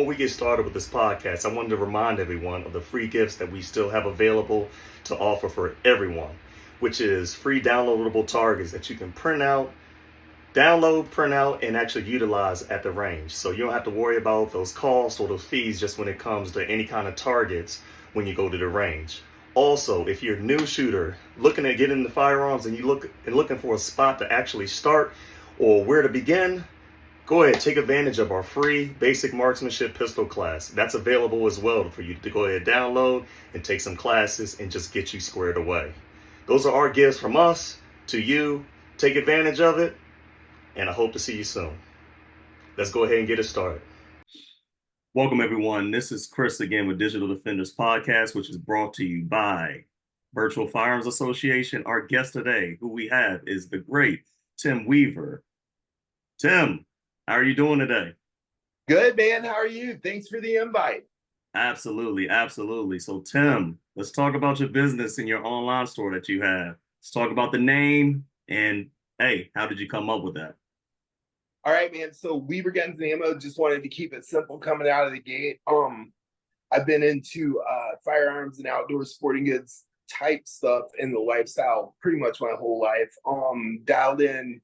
before we get started with this podcast, I wanted to remind everyone of the free gifts that we still have available to offer for everyone, which is free downloadable targets that you can print out, and actually utilize at the range. So you don't have to worry about those costs or those fees just when it comes to any kind of targets when you go to the range. Also, if you're a new shooter looking at getting into firearms and looking for a spot to actually start or where to begin, go ahead, take advantage of our free basic marksmanship pistol class. That's available as well for you to go ahead, download and take some classes and just get you squared away. Those are our gifts from us to you. Take advantage of it, and I hope to see you soon. Let's go ahead and get it started. Welcome, everyone. This is Chris again with Digital Defenders Podcast, which is brought to you by Virtual Firearms Association. Our guest today, who we have, is the great Tim Weaver. Tim, how are you doing today? Good, man. How are you? Thanks for the invite. Absolutely, absolutely. So, Tim, let's talk about your business and your online store that you have. Let's talk about the name and, hey, how did you come up with that? All right, man. So Weaver Guns and Ammo, just wanted to keep it simple coming out of the gate. I've been into firearms and outdoor sporting goods type stuff in the lifestyle pretty much my whole life. Dialed in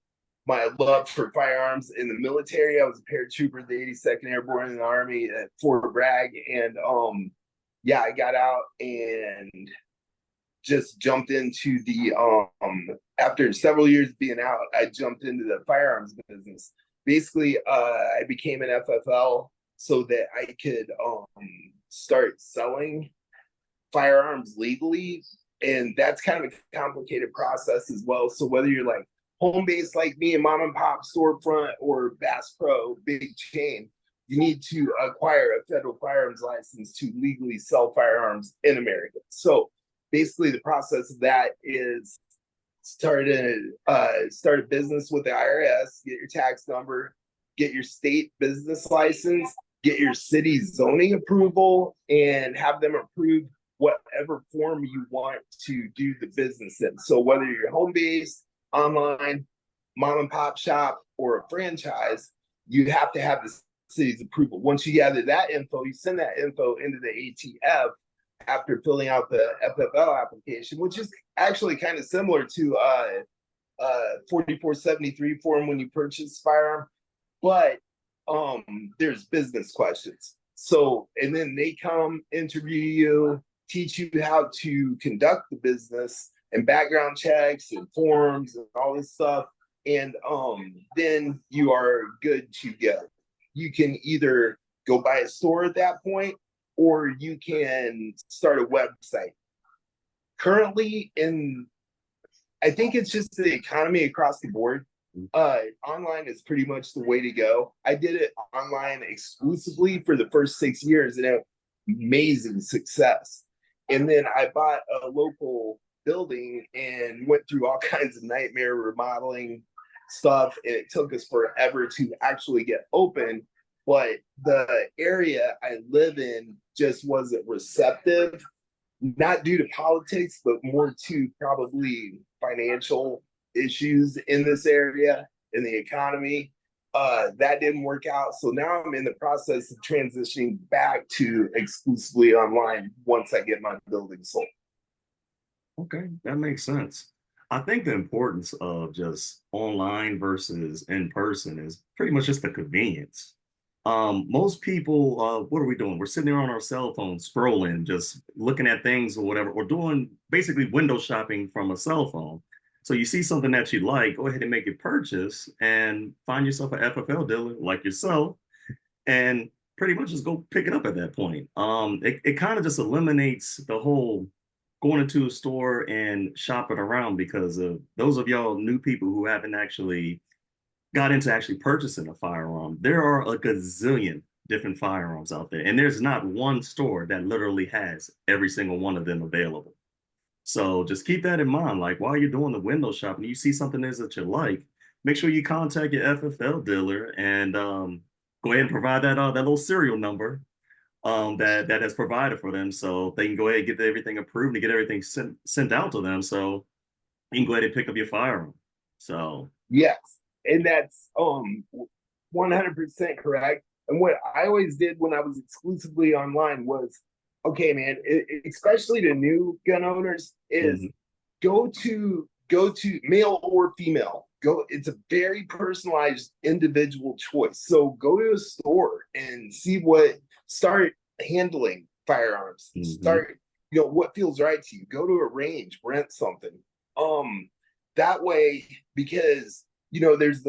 my love for firearms in the military. I was a paratrooper of the 82nd Airborne in the Army at Fort Bragg. And I got out and just jumped into the after several years being out, I jumped into the firearms business. Basically, I became an FFL so that I could start selling firearms legally. And that's kind of a complicated process as well. So whether you're like home base like me, a mom and pop storefront, or Bass Pro, big chain, you need to acquire a federal firearms license to legally sell firearms in America. So basically the process of that is start a business with the IRS, get your tax number, get your state business license, get your city zoning approval, and have them approve whatever form you want to do the business in. So whether you're home based, online, mom and pop shop, or a franchise, you have to have the city's approval. Once you gather that info, you send that info into the ATF after filling out the FFL application, which is actually kind of similar to 4473 form when you purchase firearm, but there's business questions. So, and then they come interview you, teach you how to conduct the business and background checks and forms and all this stuff. And then you are good to go. You can either go buy a store at that point, or you can start a website. Currently, I think it's just the economy across the board. Online is pretty much the way to go. I did it online exclusively for the first 6 years, and it amazing success. And then I bought a local building and went through all kinds of nightmare remodeling stuff, and it took us forever to actually get open. But the area I live in just wasn't receptive, not due to politics, but more to probably financial issues in this area, in the economy. That didn't work out. So now I'm in the process of transitioning back to exclusively online once I get my building sold. Okay, that makes sense. I think the importance of just online versus in person is pretty much just the convenience. Most people, what are we doing? We're sitting there on our cell phones, scrolling, just looking at things or whatever, or doing basically window shopping from a cell phone. So you see something that you like, go ahead and make a purchase and find yourself an FFL dealer like yourself, and pretty much just go pick it up at that point. It kind of just eliminates the whole going into a store and shopping around, because of those of y'all new people who haven't actually got into actually purchasing a firearm. There are a gazillion different firearms out there, and there's not one store that literally has every single one of them available. So just keep that in mind. Like, while you're doing the window shopping, you see something that you like, make sure you contact your FFL dealer and go ahead and provide that little serial number that has provided for them, so they can go ahead and get everything approved and get everything sent out to them, so you can go ahead and pick up your firearm. So yes, and that's 100% correct. And what I always did when I was exclusively online was, okay, man, especially to new gun owners, is Mhm. go to male or female. Go. It's a very personalized individual choice. So go to a store and see what start handling firearms. Mhm. Start, what feels right to you. Go to a range, rent something. Um, that way, because there's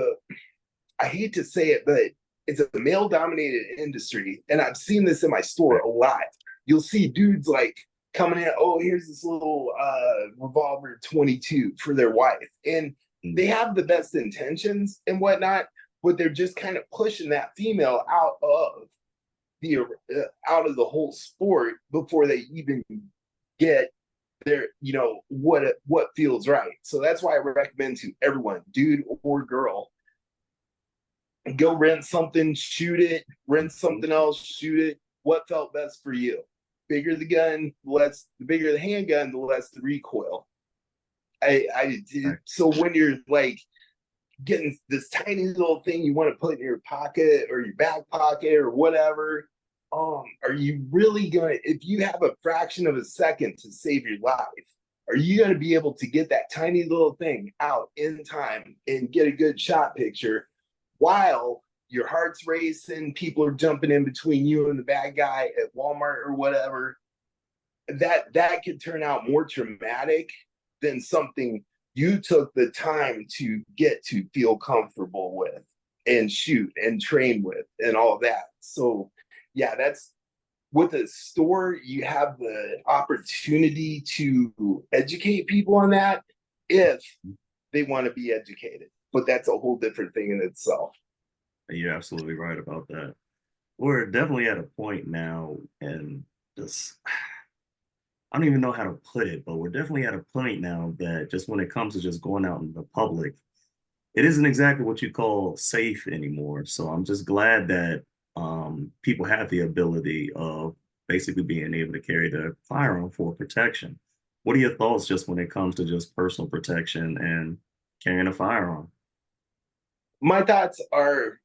I hate to say it, but it's a male dominated industry. And I've seen this in my store a lot. You'll see dudes like coming in, oh, here's this little revolver 22 for their wife. And Mhm. they have the best intentions and whatnot, but they're just kind of pushing that female the out of the whole sport before they even get their what feels right. So that's why I recommend to everyone, dude or girl, go rent something, shoot it, rent Mhm. something else, shoot it. What felt best for you? Bigger the gun, the bigger the handgun, the less the recoil. I Right. so when you're like getting this tiny little thing you want to put in your pocket or your back pocket or whatever, are you really gonna, if you have a fraction of a second to save your life, are you gonna be able to get that tiny little thing out in time and get a good shot picture while your heart's racing, people are jumping in between you and the bad guy at Walmart or whatever? That could turn out more traumatic than something you took the time to get to feel comfortable with and shoot and train with and all that. So yeah, that's with a store, you have the opportunity to educate people on that if they want to be educated. But that's a whole different thing in itself. You're absolutely right about that. We're definitely at a point now, and just I don't even know how to put it, but we're definitely at a point now that just when it comes to just going out in the public, it isn't exactly what you call safe anymore. So I'm just glad that people have the ability of basically being able to carry their firearm for protection. What are your thoughts just when it comes to just personal protection and carrying a firearm? My thoughts are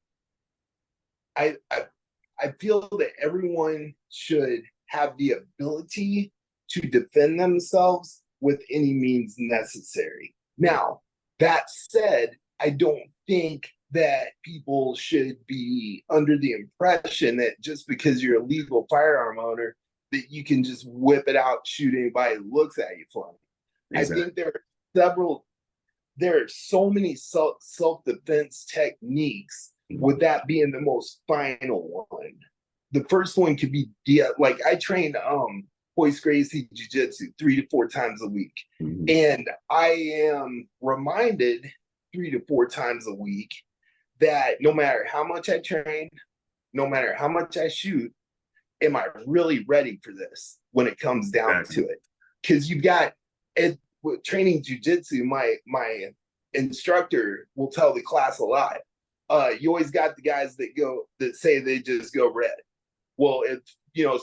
I, I I feel that everyone should have the ability to defend themselves with any means necessary. Now, that said, I don't think that people should be under the impression that just because you're a legal firearm owner, that you can just whip it out, shoot anybody who looks at you funny. I Exactly. think several there are so many self-defense techniques, with Mhm. that being the most final one. The first one could be like I train hoist Gracie jiu-jitsu 3 to 4 times a week, Mhm. and I am reminded 3 to 4 times a week that no matter how much I train, no matter how much I shoot, am I really ready for this when it comes down Exactly. to it? Because you've got it with training jujitsu. My instructor will tell the class a lot. You always got the guys that say they just go red. Well, if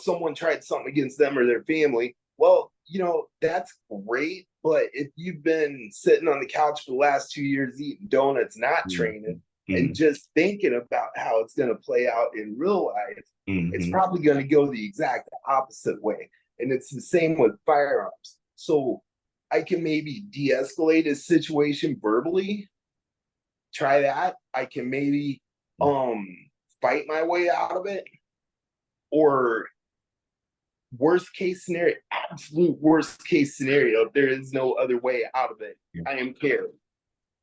someone tried something against them or their family, well, that's great. But if you've been sitting on the couch for the last 2 years eating donuts, not training, Mhm. and Mhm. just thinking about how it's going to play out in real life, it's Mhm. probably going to go the exact opposite way. And it's the same with firearms. So I can maybe de-escalate a situation verbally, try that. I can maybe um fight my way out of it, or worst case scenario, absolute worst case scenario, if there is no other way out of it, Yeah. I am carried.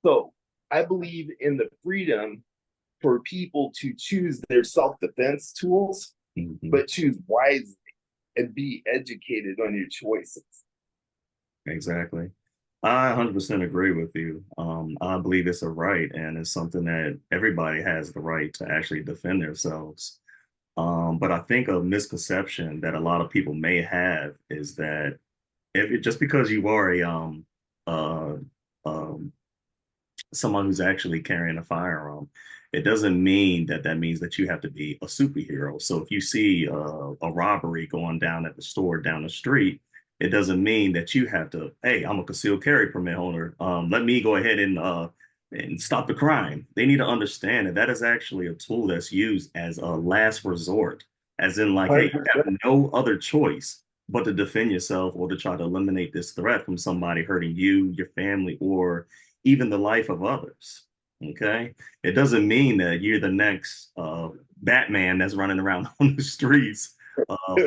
So I believe in the freedom for people to choose their self-defense tools, Mhm. but choose wisely and be educated on your choices. Exactly. I 100% agree with you. I believe it's a right, and it's something that everybody has the right to actually defend themselves. But I think a misconception that a lot of people may have is that just because you are uh, um, someone who's actually carrying a firearm, it doesn't mean that that means that you have to be a superhero. So if you see a robbery going down at the store down the street, it doesn't mean that you have to, hey, I'm a concealed carry permit holder. Let me go ahead and and stop the crime. They need to understand that that is actually a tool that's used as a last resort, as in like, hey, you have 100%. no other choice but to defend yourself or to try to eliminate this threat from somebody hurting you, your family, or even the life of others. Okay. It doesn't mean that you're the next Batman that's running around on the streets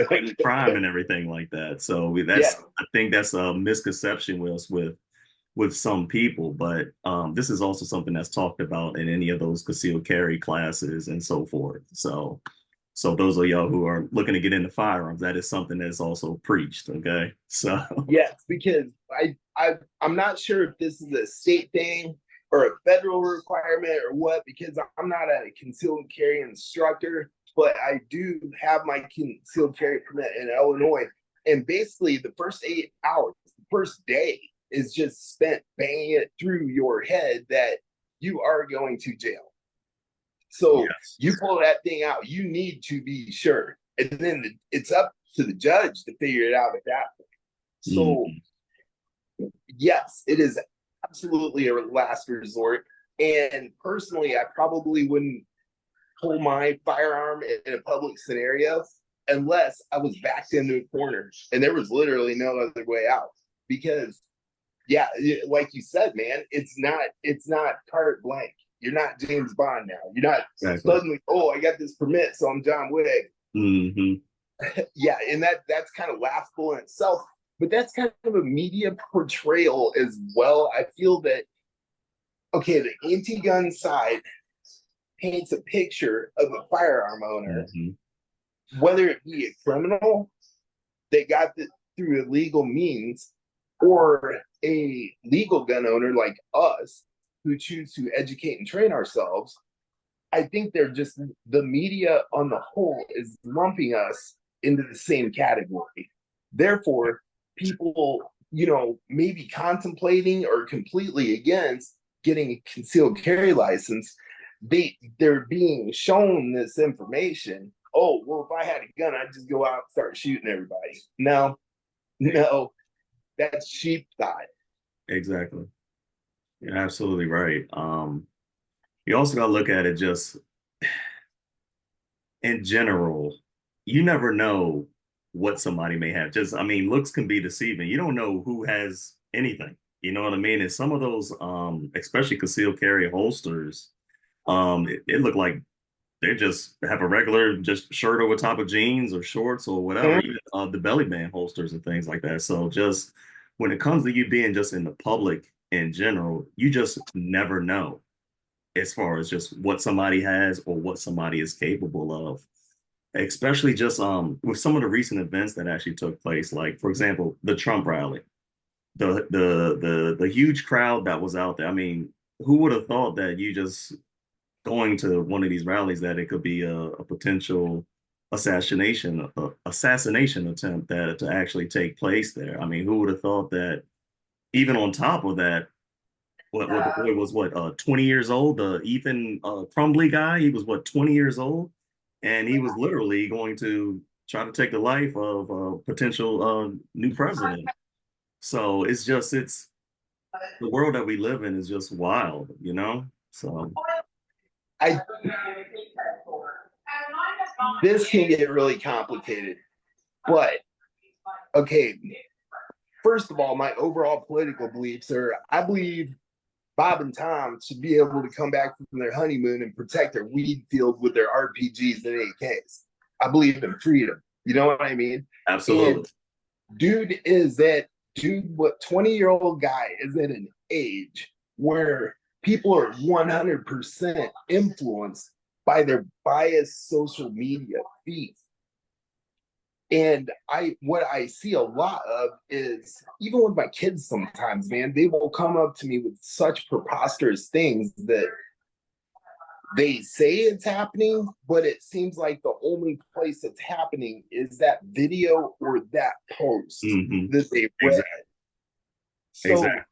fighting crime and everything like that. So Yeah. I think that's a misconception with some people, but this is also something that's talked about in any of those concealed carry classes and so forth. So those of y'all who are looking to get into firearms, that is something that's also preached. Okay, so Yes, because I'm not sure if this is a state thing or a federal requirement or what, because I'm not a concealed carry instructor, but I do have my concealed carry permit in Illinois. And basically, the first 8 hours, the first day is just spent banging it through your head that you are going to jail. So yes. you pull that thing out, you need to be sure. And then it's up to the judge to figure it out at that point. So, Mm-hmm. yes, it is absolutely a last resort. And personally, I probably wouldn't pull my firearm in a public scenario unless I was backed into a corner and there was literally no other way out. Because, yeah, like you said, man, it's not carte blanche. You're not James Bond now. You're not Exactly. suddenly, oh, I got this permit, so I'm John Wick. Mm-hmm. Yeah, and that's kind of laughable in itself, but that's kind of a media portrayal as well. I feel that, okay, the anti-gun side paints a picture of a firearm owner, Mm-hmm. whether it be a criminal that got it through illegal means or a legal gun owner like us who choose to educate and train ourselves. I think they're just, the media on the whole is lumping us into the same category. Therefore, people, maybe contemplating or completely against getting a concealed carry license, they're being shown this information. Oh, well, if I had a gun, I'd just go out and start shooting everybody. No, no, that's cheap thought. Exactly. You're absolutely right. You also got to look at it just in general. You never know what somebody may have. Just, I mean, looks can be deceiving. You don't know who has anything. You know what I mean? And some of those, especially concealed carry holsters, it looked like they just have a regular just shirt over top of jeans or shorts or whatever, Mm-hmm. even the belly band holsters and things like that. So just when it comes to you being just in the public in general, you just never know as far as just what somebody has or what somebody is capable of. Especially just with some of the recent events that actually took place, like for example, the Trump rally, the huge crowd that was out there. I mean, who would have thought that you just going to one of these rallies that it could be a potential assassination attempt that to actually take place there. I mean, who would have thought that even on top of that, what the boy was 20 years old, the Ethan Crumbly guy, he was 20 years old, and he was literally going to try to take the life of a potential new president. So it's the world that we live in is just wild, you know? So I This can get really complicated, but okay, first of all, my overall political beliefs are, I believe Bob and Tom should be able to come back from their honeymoon and protect their weed field with their RPGs and AKs. I believe in freedom. You know what I mean? absolutely. And dude is that dude, what 20-year-old guy is at an age where people are 100% influenced by their biased social media feed. And what I see a lot of is, even with my kids sometimes, man, they will come up to me with such preposterous things that they say it's happening, but it seems like the only place it's happening is that video or that post Hmm. that they read. Exactly. So Exactly.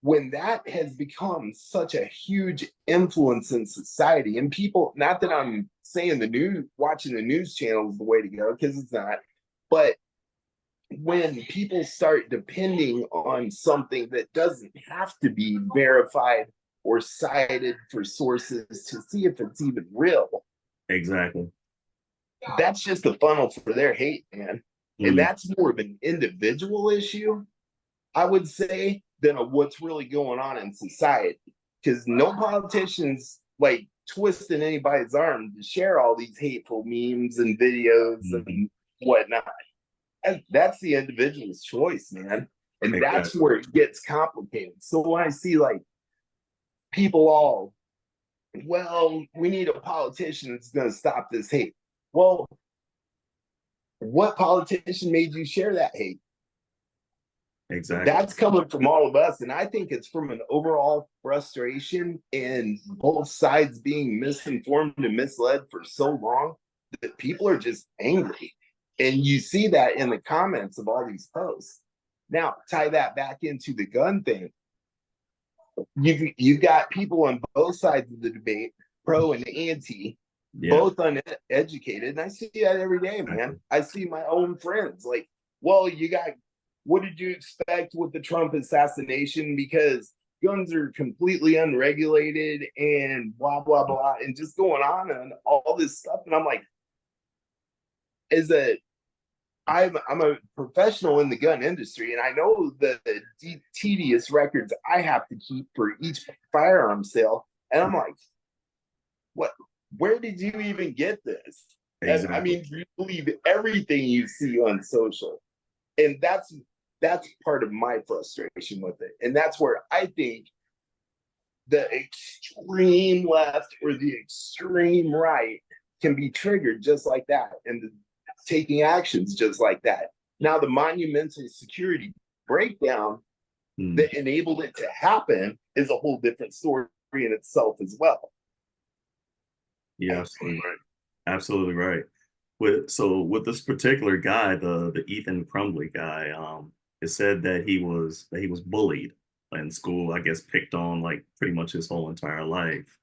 when that has become such a huge influence in society, and people, not that I'm saying watching the news channel is the way to go, because it's not, but when people start depending on something that doesn't have to be verified or cited for sources to see if it's even real. Exactly. That's just the funnel for their hate, man. And Mm, that's more of an individual issue, I would say, than of what's really going on in society. Because no politicians like twisting anybody's arm to share all these hateful memes and videos mhm. and whatnot. And that's the individual's choice, man. And that's Exactly. where it gets complicated. So when I see like people all, well, we need a politician that's going to stop this hate. Well, what politician made you share that hate? Exactly. That's coming from all of us. And I think it's from an overall frustration and both sides being misinformed and misled for so long that people are just angry. And you see that in the comments of all these posts. Now, tie that back into the gun thing. You've got people on both sides of the debate, pro and anti, Yeah. both uneducated. And I see that every day, man. Exactly. I see my own friends like, well, you got, what did you expect with the Trump assassination? Because guns are completely unregulated and blah, blah, blah, and just going on and all this stuff. And I'm like, is it, I'm a professional in the gun industry, and I know the tedious records I have to keep for each firearm sale. And I'm like, what? Where did you even get this? And I Exactly. mean, you believe everything you see on social, and that's part of my frustration with it. And that's where I think the extreme left or the extreme right can be triggered just like that, and taking actions just like that. Now, the monumental security breakdown Mm. that enabled it to happen is a whole different story in itself as well. Yeah, absolutely right. Absolutely right. With this particular guy, the Ethan Crumbly guy, it said that he was bullied in school, I guess picked on like pretty much his whole entire life.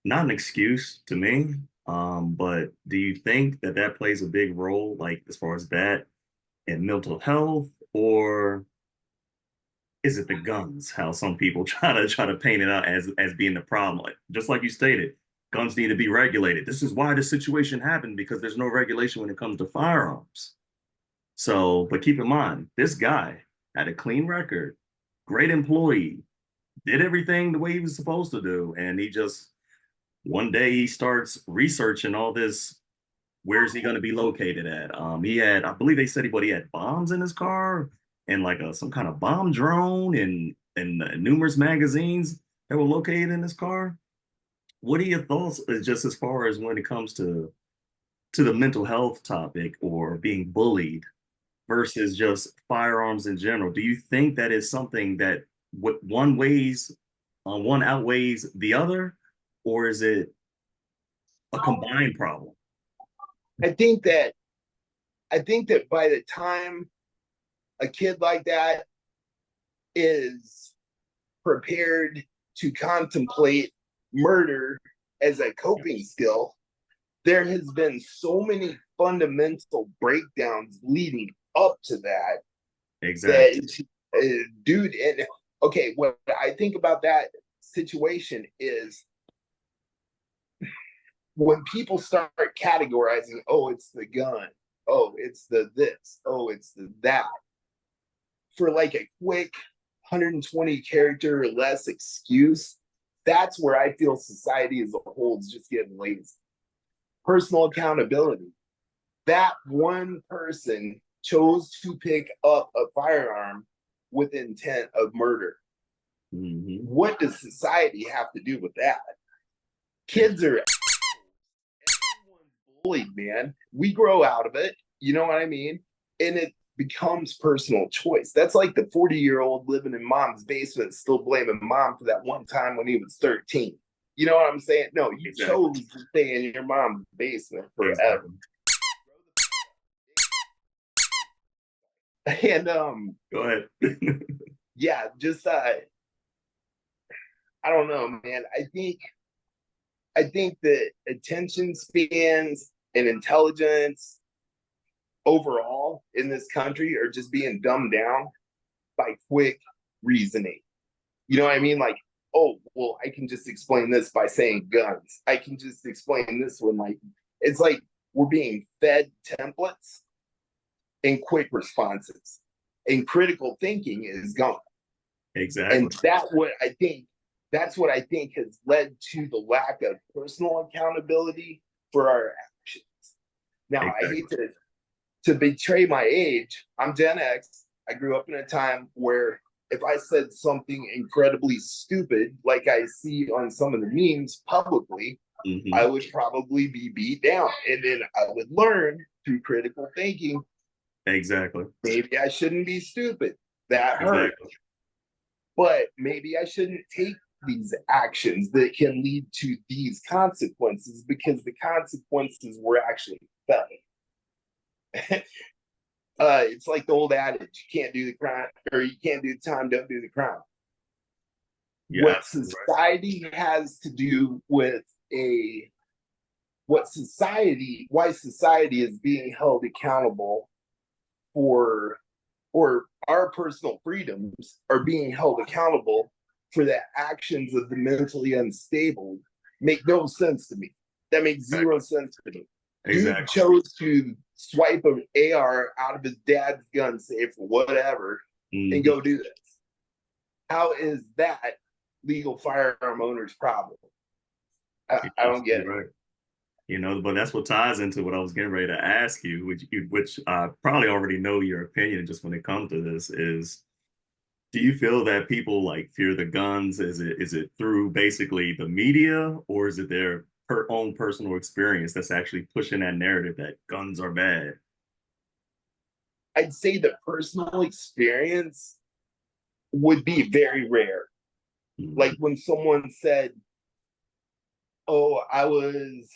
Not an excuse to me, but do you think that that plays a big role, like as far as that in mental health, or is it the guns? How some people try to paint it out as being the problem. Like, just like you stated, guns need to be regulated. This is why this situation happened because there's no regulation when it comes to firearms. So, but keep in mind, this guy had a clean record, great employee, did everything the way he was supposed to do, and he just one day he starts researching all this. Where's he going to be located at? He had, I believe they said he had bombs in his car and like some kind of bomb drone and numerous magazines that were located in his car. What are your thoughts, just as far as when it comes to the mental health topic or being bullied versus just firearms in general? Do you think that is something that what one outweighs the other, or is it a combined problem? I think that I think that by the time a kid like that is prepared to contemplate murder as a coping skill, there has been so many fundamental breakdowns leading up to that Exactly. that dude, and okay, what I think about that situation is when people start categorizing, oh, it's the gun, oh, it's the this, oh, it's the that, for like a quick 120 character or less excuse, that's where I feel society as a whole is just getting lazy. Personal accountability. That one person chose to pick up a firearm with intent of murder. Hmm. What does society have to do with that? Kids are bullied, man. We grow out of it. You know what I mean? And it becomes personal choice. That's like the 40-year-old living in mom's basement, still blaming mom for that one time when he was 13. You know what I'm saying? No, you Exactly. chose to stay in your mom's basement forever. Exactly. And Go ahead. yeah, just I don't know, man. I think that attention spans and intelligence overall in this country are just being dumbed down by quick reasoning. You know what I mean? Like, oh, well, I can just explain this by saying guns. I can just explain this one. Like, it's like we're being fed templates and quick responses, and critical thinking is gone. And Exactly. that's what I think has led to the lack of personal accountability for our actions. Now, I hate Exactly. to betray my age. I'm Gen X. I grew up in a time where if I said something incredibly stupid, like I see on some of the memes publicly, I Hmm. would probably be beat down. And then I would learn through critical thinking, Exactly. maybe I shouldn't be stupid. That hurt. Exactly. But maybe I shouldn't take these actions that can lead to these consequences because the consequences were actually felt. It's like the old adage: you can't do the crime, or you can't do the time, don't do the crime. Yeah, What absolutely society has to do with a why society is being held accountable for, or our personal freedoms are being held accountable for the actions of the mentally unstable make no sense to me. That makes right. zero sense to me. Dude Exactly. chose to swipe an AR out of his dad's gun safe or whatever and Hmm. go do this. How is that legal firearm owner's problem? You're I don't get absolutely it. right. But that's what ties into what I was getting ready to ask you, which I probably already know your opinion just when it comes to this is, do you feel that people like fear the guns? Is it through basically the media, or is it their own personal experience that's actually pushing that narrative that guns are bad? I'd say the personal experience would be very rare. Like Hmm. when someone said, "Oh, I was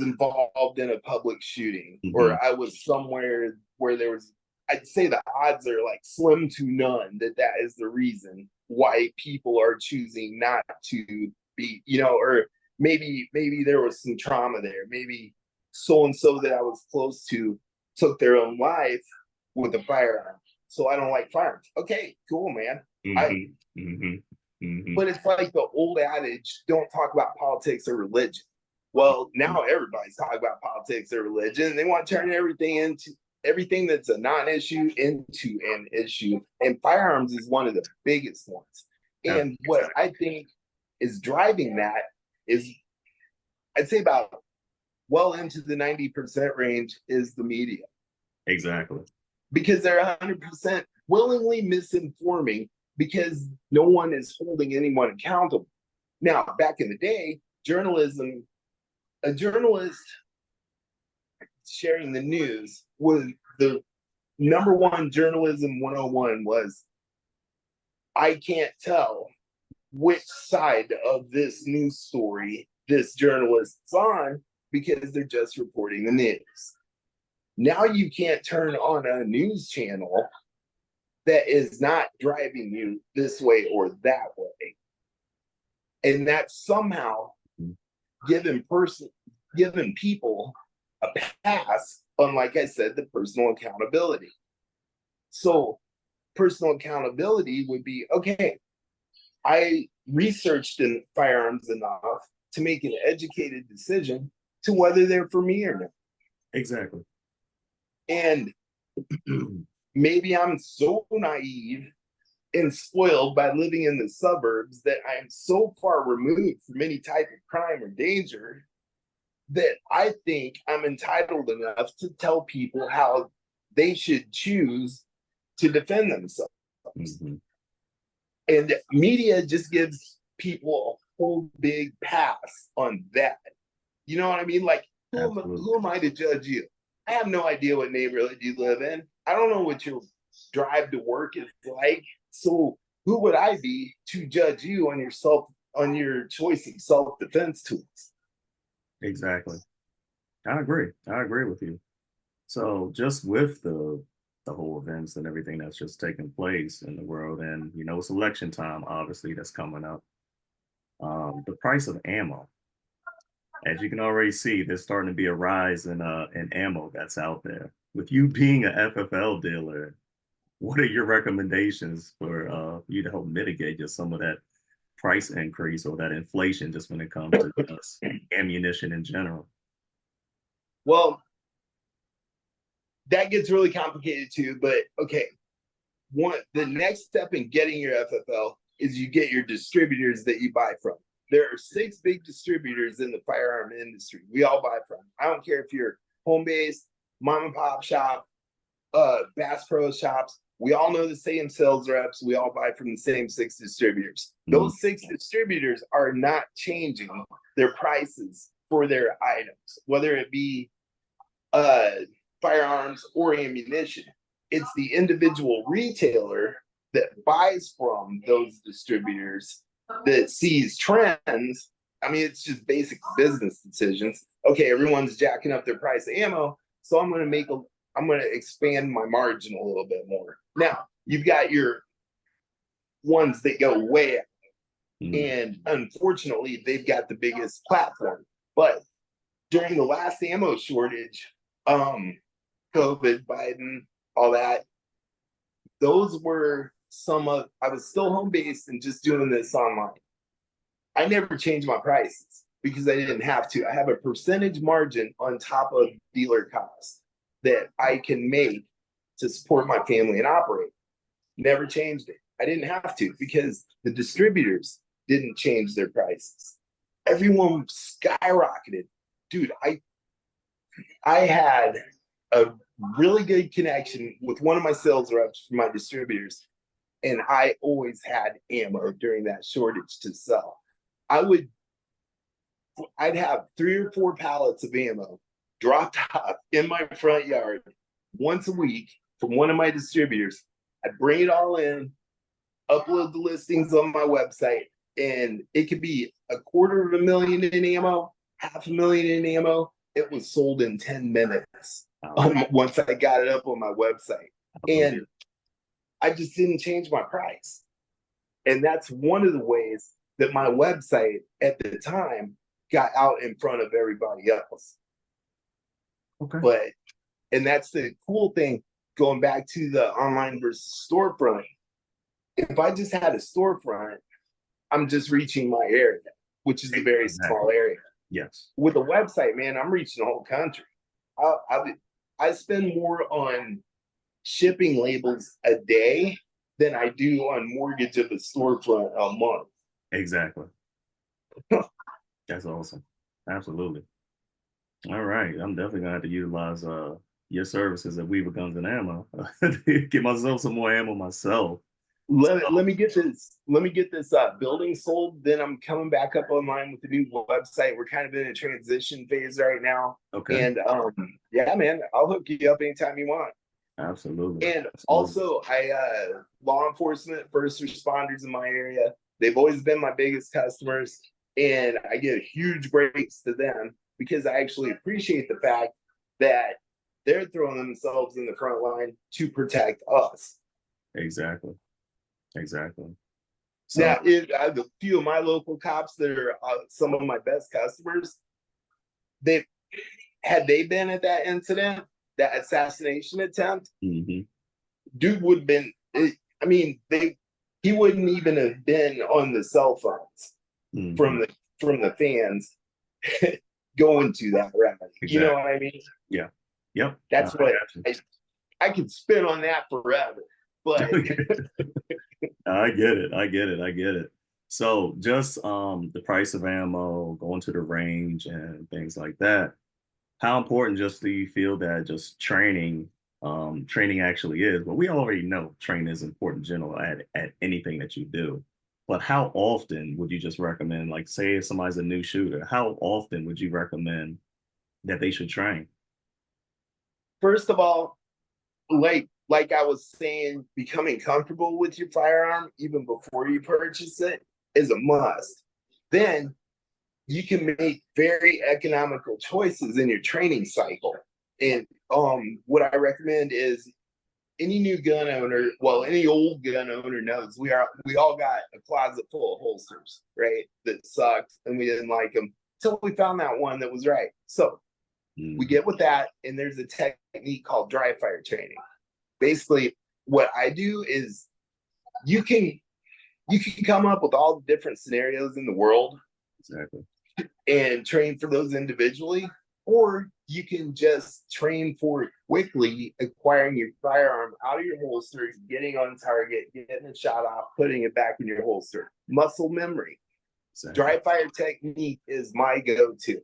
involved in a public shooting, Hmm. or I was somewhere where there was." I'd say the odds are like slim to none that that is the reason why people are choosing not to be, or maybe there was some trauma there. Maybe so and so that I was close to took their own life with a firearm. So I don't like firearms. Okay, cool, man. I Hmm. Hmm. Hmm. But it's like the old adage, don't talk about politics or religion. Well, now everybody's talking about politics or religion, and they want to turn everything that's a non-issue into an issue. And firearms is one of the biggest ones. Yeah, And what exactly. I think is driving that is, I'd say about well into the 90% range is the media, Exactly. because they're 100% willingly misinforming because no one is holding anyone accountable. Now, back in the day, a journalist sharing the news was the number one journalism 101 was, I can't tell which side of this news story this journalist's on because they're just reporting the news. Now you can't turn on a news channel that is not driving you this way or that way. And that's somehow given person given people a pass on, like I said, the personal accountability. So personal accountability would be, okay, I researched in firearms enough to make an educated decision to whether they're for me or not. Exactly. And maybe I'm so naive and spoiled by living in the suburbs that I am so far removed from any type of crime or danger that I think I'm entitled enough to tell people how they should choose to defend themselves. Hmm. And media just gives people a whole big pass on that. You know what I mean? Like, Absolutely. who am I to judge you? I have no idea what neighborhood you live in. I don't know what your drive to work is like. So who would I be to judge you on your choice of self defense tools? Exactly. I agree. I agree with you. So just with the whole events and everything that's just taking place in the world, and it's election time, obviously that's coming up. The price of ammo, as you can already see, there's starting to be a rise in ammo that's out there. With you being a FFL dealer, what are your recommendations for you to help mitigate just some of that price increase or that inflation just when it comes to just ammunition in general? Well, that gets really complicated too, but okay. The next step in getting your FFL is you get your distributors that you buy from. There are 6 big distributors in the firearm industry we all buy from. I don't care if you're home based, mom and pop shop, Bass Pro shops. We all know the same sales reps. We all buy from the same 6 distributors. Those 6 distributors are not changing their prices for their items, whether it be firearms or ammunition. It's the individual retailer that buys from those distributors that sees trends. I mean, it's just basic business decisions. Okay, everyone's jacking up their price of ammo, so I'm going to expand my margin a little bit more. Now, you've got your ones that go way up, and unfortunately, they've got the biggest platform. But during the last ammo shortage, COVID, Biden, all that, those were I was still home based and just doing this online. I never changed my prices because I didn't have to. I have a percentage margin on top of dealer costs that I can make to support my family and operate. Never changed it. I didn't have to because the distributors didn't change their prices. Everyone skyrocketed. Dude, I had a really good connection with one of my sales reps for my distributors, and I always had ammo during that shortage to sell. I'd have 3 or 4 pallets of ammo dropped off in my front yard once a week from one of my distributors. I'd bring it all in, upload the listings on my website, and it could be $250,000 in ammo, $500,000 in ammo. It was sold in 10 minutes once I got it up on my website. And I just didn't change my price. And that's one of the ways that my website at the time got out in front of everybody else. Okay. And that's the cool thing, going back to the online versus storefront. If I just had a storefront, I'm just reaching my area, which is a very small area. Yes. With a website, man, I'm reaching the whole country. I spend more on shipping labels a day than I do on mortgage of a storefront a month. Exactly. That's awesome. Absolutely. All right. I'm definitely gonna have to utilize your services at Weaver Guns and Ammo. Get myself some more ammo myself. Let me get this building sold. Then I'm coming back up online with the new website. We're kind of in a transition phase right now. Okay. And yeah, man, I'll hook you up anytime you want. Absolutely. And also, law enforcement, first responders in my area, they've always been my biggest customers, and I give huge breaks to them because I actually appreciate the fact that they're throwing themselves in the front line to protect us. Exactly. So Now, I have a few of my local cops that are some of my best customers. They been at that incident, that assassination attempt, dude would have been. I mean, he wouldn't even have been on the cell phones from the fans going to that rally. Exactly. You know what I mean? Yeah. Yep. That's what I could spin on that forever. But I get it. So just the price of ammo, going to the range and things like that. How important just do you feel that just training actually is? Well, we already know training is important in general at anything that you do. But how often would you just recommend, like say if somebody's a new shooter, how often would you recommend that they should train? First of all, like I was saying, becoming comfortable with your firearm even before you purchase it is a must. Then you can make very economical choices in your training cycle. And what I recommend is any new gun owner, well, any old gun owner knows we all got a closet full of holsters, right? That sucked and we didn't like them until we found that one that was right. So we get with that, and there's a technique called dry fire training. Basically, what I do is you can you can come up with all the different scenarios in the world Exactly. and train for those individually, or you can just train for quickly acquiring your firearm out of your holster, getting on target, getting a shot off, putting it back in your holster. Muscle memory. Exactly. Dry fire technique is my go-to.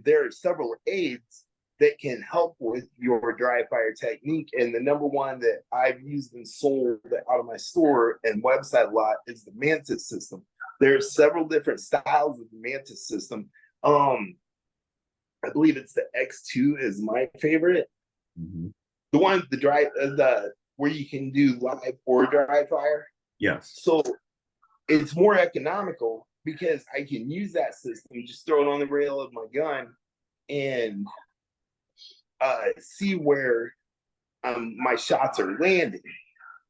There are several aids that can help with your dry fire technique. And the number one that I've used and sold out of my store and website a lot is the Mantis system. There's several different styles of the Mantis system. I believe it's the X2 is my favorite. Mhm. The one, the where you can do live or dry fire. Yes. So it's more economical because I can use that system, just throw it on the rail of my gun and see where my shots are landing.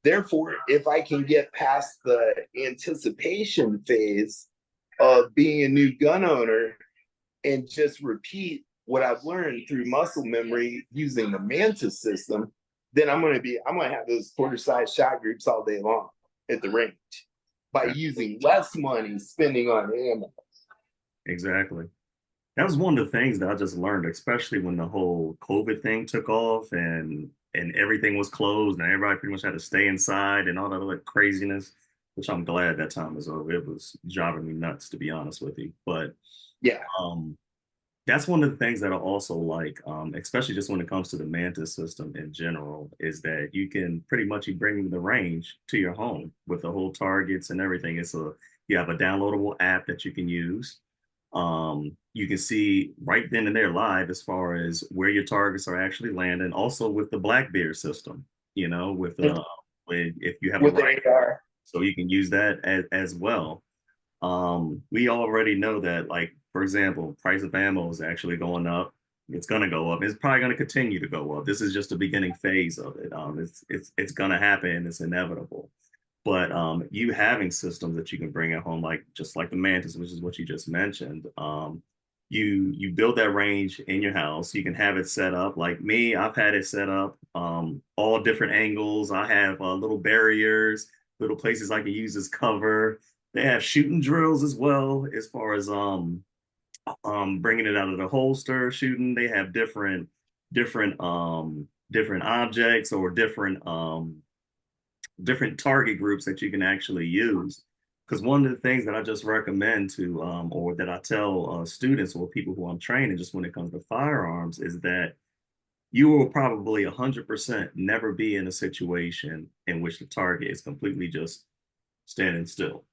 Therefore, if I can get past the anticipation phase of being a new gun owner and just repeat what I've learned through muscle memory using the Mantis system, then I'm gonna have those quarter size shot groups all day long at the range by using less money spending on ammo. Exactly. That was one of the things that I just learned, especially when the whole COVID thing took off and everything was closed and everybody pretty much had to stay inside and all that other craziness, which I'm glad that time is over. It was driving me nuts, to be honest with you. But Yeah, um, that's one of the things that I also like, especially just when it comes to the Mantis system in general, is that you can pretty much you bring the range to your home with the whole targets and everything. You have a downloadable app that you can use. You can see right then and there live as far as where your targets are actually landing. Also with the Blackbeard system, with if you have a with the rifle, AR. so you can use that as well. We already know that, like, for example, price of ammo is actually going up. It's going to go up. It's probably going to continue to go up. This is just the beginning phase of it. It's going to happen. It's inevitable. But you having systems that you can bring at home, like just like the Mantis, which is what you just mentioned. You build that range in your house. You can have it set up. Like me, I've had it set up all different angles. I have little barriers, little places I can use as cover. They have shooting drills as well, as far as bringing it out of the holster, shooting. They have different objects or different target groups that you can actually use. Because one of the things that I just recommend to, or that I tell students or people who I'm training, just when it comes to firearms, is that you will probably 100% never be in a situation in which the target is completely just standing still,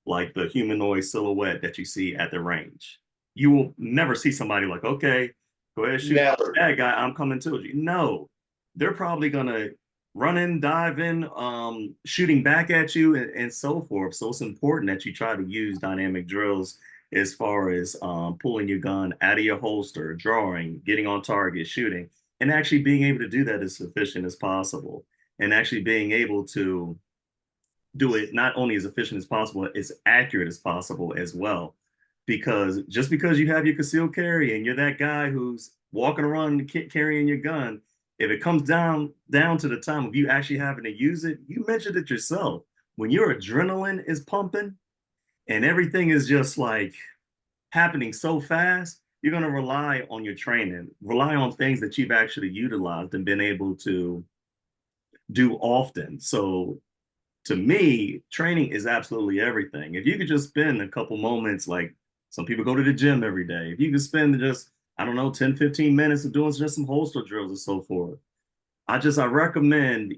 like the humanoid silhouette that you see at the range. You will never see somebody like, okay, go ahead, shoot Never. that guy. I'm coming to you. No, they're probably gonna run in, dive in, shooting back at you, and so forth. So it's important that you try to use dynamic drills as far as pulling your gun out of your holster, drawing, getting on target, shooting, and actually being able to do that as efficient as possible, and actually being able to do it not only as efficient as possible, as accurate as possible as well. Because just because you have your concealed carry and you're that guy who's walking around carrying your gun, if it comes down to the time of you actually having to use it, you mentioned it yourself. When your adrenaline is pumping and everything is just like happening so fast, you're going to rely on your training, rely on things that you've actually utilized and been able to do often. So to me, training is absolutely everything. If you could just spend a couple moments, like some people go to the gym every day, if you could spend just, I don't know, 10, 15 minutes of doing just some holster drills and so forth. I recommend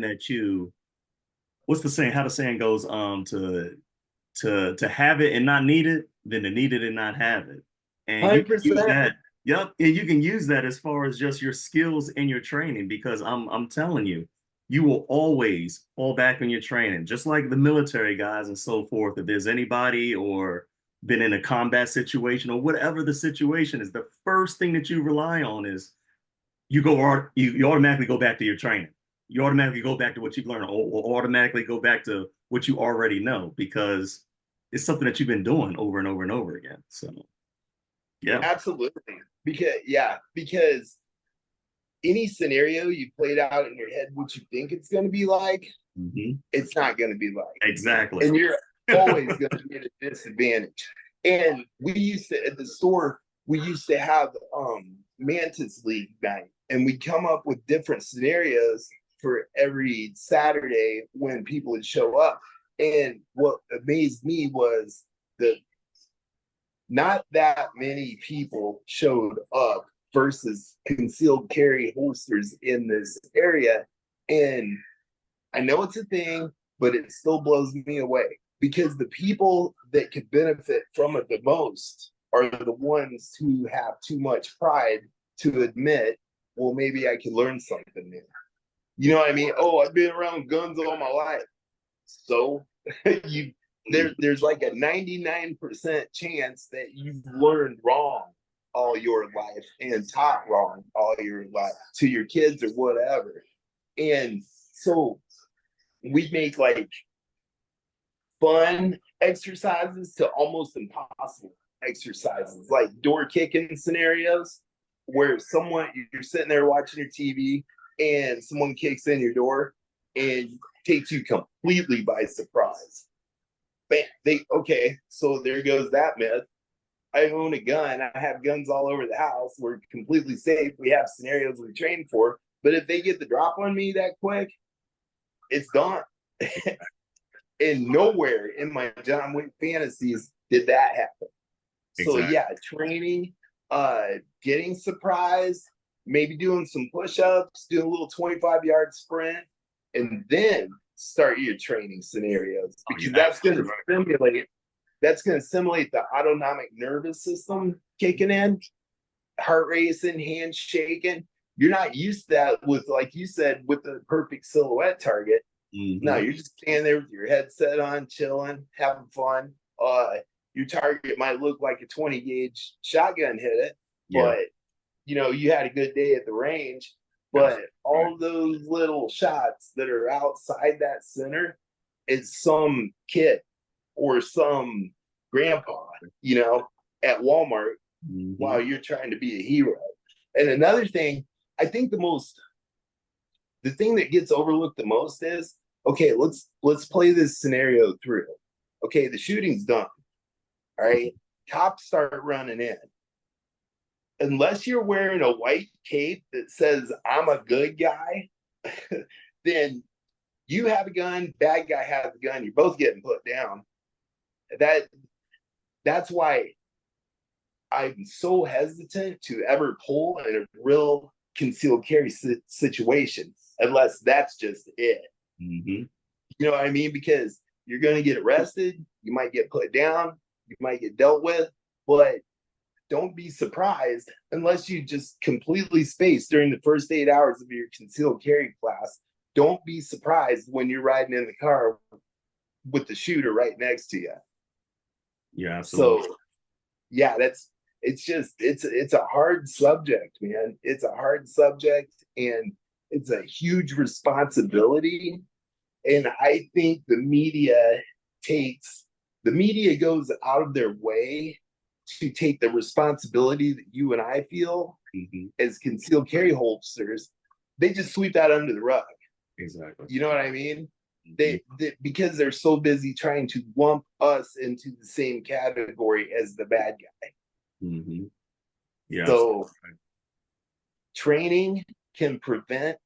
that you, what's the saying, how the saying goes, to have it and not need it, than to need it and not have it. And you can use 100%. that. Yep, and you can use that as far as just your skills in your training, because I'm telling you, you will always fall back on your training, just like the military guys and so forth. If there's anybody or been in a combat situation or whatever the situation is, the first thing that you rely on is you automatically go back to your training. You automatically go back to what you've learned, or automatically go back to what you already know, because it's something that you've been doing over and over and over again. So yeah. Absolutely. Because any scenario you played out in your head, what you think it's going to be like, it's not going to be like. Exactly. And you're always going to be at a disadvantage. And we used to, at the store, we used to have Mantis League night, and we come up with different scenarios for every Saturday when people would show up. And what amazed me was that not that many people showed up versus concealed carry holsters in this area. And I know it's a thing, but it still blows me away because the people that could benefit from it the most are the ones who have too much pride to admit, well, maybe I can learn something new. You know what I mean? Oh, I've been around guns all my life. So you there's like a 99% chance that you've learned wrong all your life and taught wrong all your life to your kids or whatever. And so we make like fun exercises to almost impossible exercises, like door kicking scenarios where someone you're sitting there watching your TV and someone kicks in your door and takes you completely by surprise. Bam, okay, so there goes that myth. I own a gun. I have guns all over the house. We're completely safe. We have scenarios we train for. But if they get the drop on me that quick, it's done. And nowhere in my John Wick fantasies did that happen. So yeah, training, getting surprised, maybe doing some push-ups, doing a little 25-yard sprint, and then start your training scenarios because that's going to simulate the autonomic nervous system kicking in, heart racing, hands shaking. You're not used to that with, like you said, with the perfect silhouette target. No, you're just standing there with your headset on, chilling, having fun. Your target might look like a 20 gauge shotgun hit it, but you had a good day at the range. But all those little shots that are outside that center is some kid or some grandpa, at Walmart while you're trying to be a hero. And another thing, I think the thing that gets overlooked the most is, okay, let's play this scenario through. Okay, the shooting's done. All right, cops start running in. Unless you're wearing a white cape that says I'm a good guy, then you have a gun, bad guy has a gun, you're both getting put down. That's why I'm so hesitant to ever pull in a real concealed carry situation, unless that's just it. You know what I mean? Because you're going to get arrested, you might get put down, you might get dealt with, but don't be surprised unless you just completely space during the first 8 hours of your concealed carry class. Don't be surprised when you're riding in the car with the shooter right next to you. Yeah, absolutely. So yeah, it's a hard subject, man. It's a hard subject and it's a huge responsibility. And I think the media goes out of their way to take the responsibility that you and I feel as concealed carry holsters. They just sweep that under the rug. Exactly. You know what I mean? They because they're so busy trying to lump us into the same category as the bad guy. Yeah. So training can prevent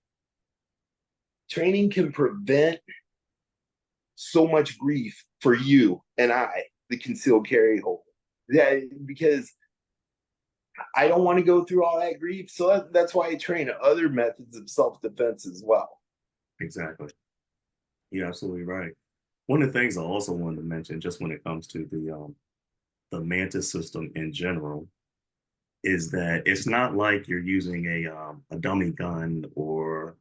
so much grief for you and I, the concealed carry holder. Yeah, because I don't want to go through all that grief. So that's why I train other methods of self-defense as well. Exactly. You're absolutely right. One of the things I also wanted to mention, just when it comes to the Mantis system in general, is that it's not like you're using a dummy gun or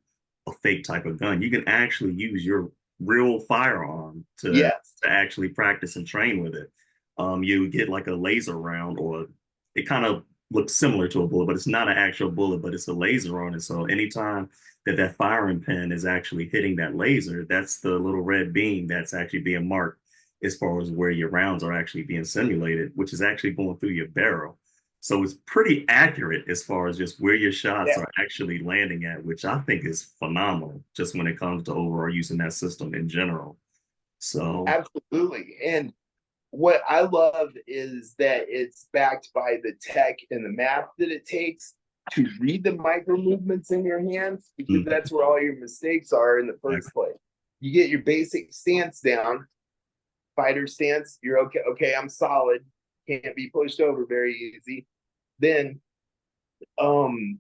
a fake type of gun. You can actually use your real firearm to actually practice and train with it. You get like a laser round, or it kind of looks similar to a bullet, but it's not an actual bullet, but it's a laser on it. So anytime that firing pin is actually hitting that laser, that's the little red beam that's actually being marked as far as where your rounds are actually being simulated, which is actually going through your barrel. So it's pretty accurate as far as just where your Yeah, shots are actually landing at, which I think is phenomenal just when it comes to overall using that system in general. So, absolutely. And what I love is that it's backed by the tech and the math that it takes to read the micro movements in your hands, because mm, that's where all your mistakes are in the first place. You get your basic stance down, fighter stance, you're okay. Okay, I'm solid, can't be pushed over very easy. Then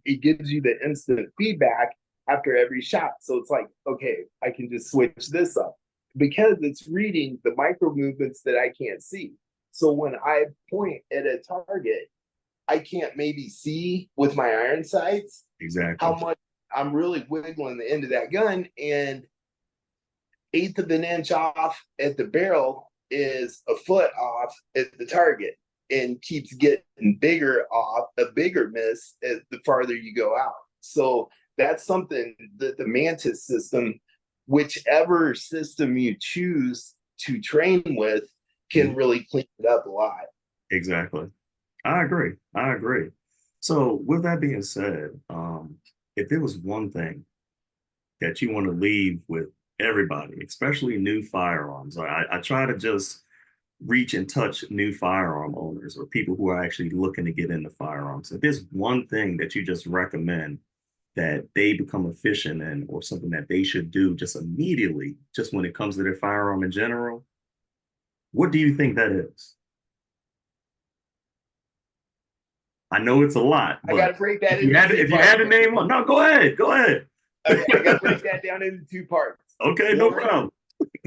it gives you the instant feedback after every shot. So it's like, okay, I can just switch this up because it's reading the micro movements that I can't see. So when I point at a target, I can't maybe see with my iron sights how exactly. much I'm really wiggling the end of that gun. And eighth of an inch off at the barrel is a foot off at the target and keeps getting bigger off, a bigger miss as the farther you go out. So that's something that the Mantis system, whichever system you choose to train with, can Mm, really clean it up a lot. exactly. I agree. I agree. So, with that being said, if there was one thing that you want to leave with everybody, especially new firearms, I try to just reach and touch new firearm owners or people who are actually looking to get into firearms. If there's one thing that you just recommend that they become efficient in or something that they should do just immediately, just when it comes to their firearm in general, what do you think that is? I know it's a lot, I got but to break that into two if you parts. had to name one, no, go ahead, go ahead. Okay, I got to break that down into two parts. Okay, no One, problem.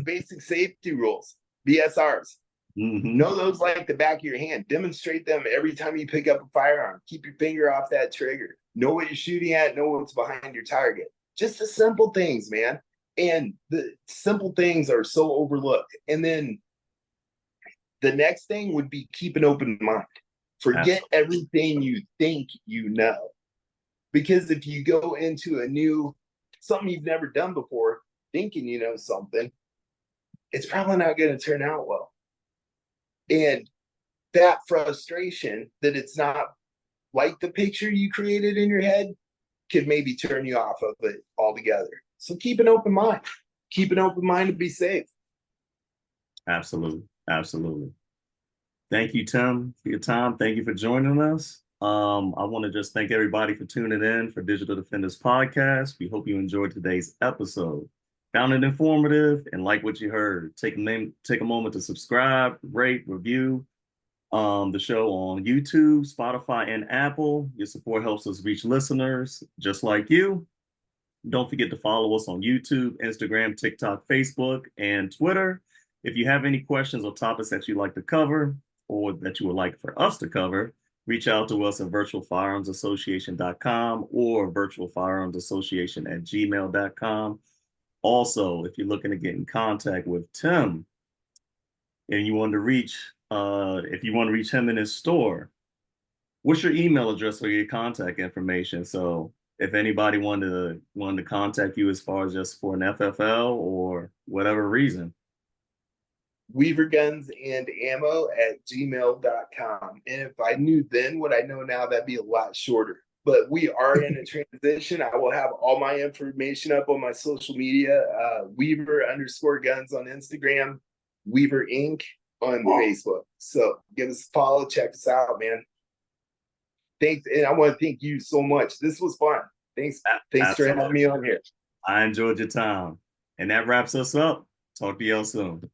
basic safety rules, BSRs. Hmm. Know those like the back of your hand. Demonstrate them every time you pick up a firearm. Keep your finger off that trigger. Know what you're shooting at. Know what's behind your target. Just the simple things, man. And the simple things are so overlooked. And then the next thing would be keep an open mind. Forget Absolutely. everything you think you know. Because if you go into a new, something you've never done before, thinking you know something, it's probably not going to turn out well. And that frustration that it's not like the picture you created in your head could maybe turn you off of it altogether. So keep an open mind. Keep an open mind to be safe. Absolutely. Absolutely. Thank you, Tim, for your time. Thank you for joining us. I want to just thank everybody for tuning in for Digital Defenders Podcast. We hope you enjoyed today's episode. Found it informative and like what you heard. Take a moment to subscribe, rate, review the show on YouTube, Spotify, and Apple. Your support helps us reach listeners just like you. Don't forget to follow us on YouTube, Instagram, TikTok, Facebook, and Twitter. If you have any questions or topics that you'd like to cover or that you would like for us to cover, reach out to us at virtualfirearmsassociation.com or virtualfirearmsassociation@gmail.com. Also, if you're looking to get in contact with Tim and you want to reach, if you want to reach him in his store, what's your email address or your contact information? So if anybody wanted to contact you as far as just for an FFL or whatever reason. Weaver Guns and Ammo at gmail.com. And if I knew then what I know now, that'd be a lot shorter. But we are in a transition. I will have all my information up on my social media, Weaver underscore guns on Instagram, Weaver Inc. on Facebook. So give us a follow, check us out, man. Thanks. And I want to thank you so much. This was fun. Thanks for having Absolutely. me on here. I enjoyed your time. And that wraps us up. Talk to y'all soon.